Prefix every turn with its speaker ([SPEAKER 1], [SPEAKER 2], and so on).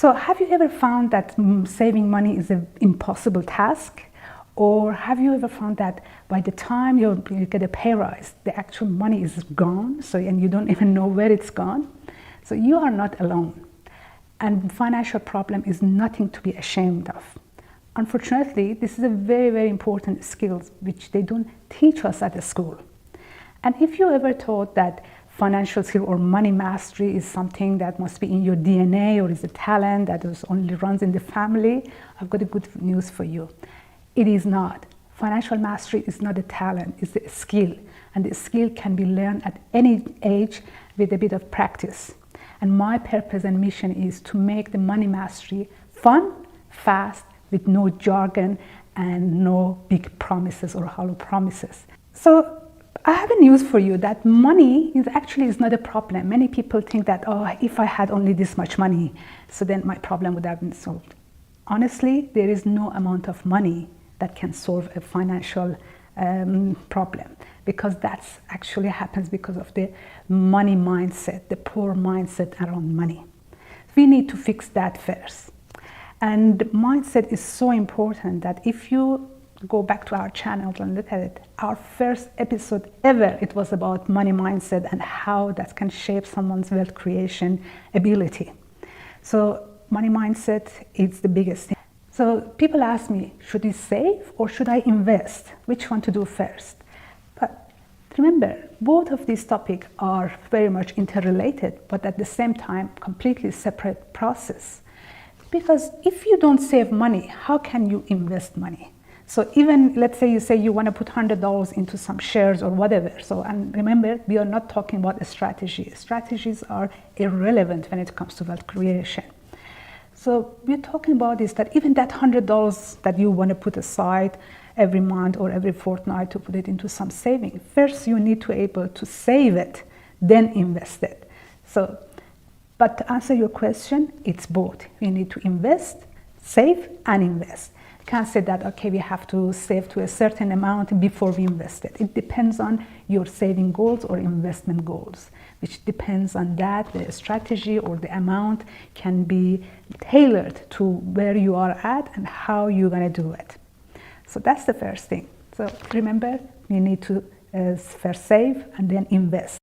[SPEAKER 1] So have you ever found that saving money is an impossible task? Or have you ever found that by the time you get a pay rise, the actual money is gone, and you don't even know where it's gone? So you are not alone. And financial problem is nothing to be ashamed of. Unfortunately, this is a very, very important skill which they don't teach us at the school. And if you ever thought that financial skill or money mastery is something that must be in your DNA or is a talent that only runs in the family, I've got a good news for you. It is not. Financial mastery is not a talent, it's a skill. And the skill can be learned at any age with a bit of practice. And my purpose and mission is to make the money mastery fun, fast, with no jargon and no big promises or hollow promises. So I have a news for you that money is not a problem. Many people think that, oh, if I had only this much money, so then my problem would have been solved. Honestly, there is no amount of money that can solve a financial problem, because that's actually happens because of the money mindset, the poor mindset around money. We need to fix that first. And mindset is so important that if you go back to our channel and look at it, our first episode ever, it was about money mindset and how that can shape someone's wealth creation ability. So money mindset is the biggest thing. So people ask me, should I save or should I invest? Which one to do first? But remember, both of these topics are very much interrelated, but at the same time, completely separate process. Because if you don't save money, how can you invest money? So even, let's say you want to put $100 into some shares or whatever. So, and remember, we are not talking about a strategy. Strategies are irrelevant when it comes to wealth creation. So we're talking about is that even that $100 that you want to put aside every month or every fortnight to put it into some saving, first you need to be able to save it, then invest it. So, but to answer your question, it's both. We need to invest, save, and invest. You can't say that, okay, we have to save to a certain amount before we invest it. It depends on your saving goals or investment goals, which depends on that. The strategy or the amount can be tailored to where you are at and how you're going to do it. So that's the first thing. So remember, you need to first save and then invest.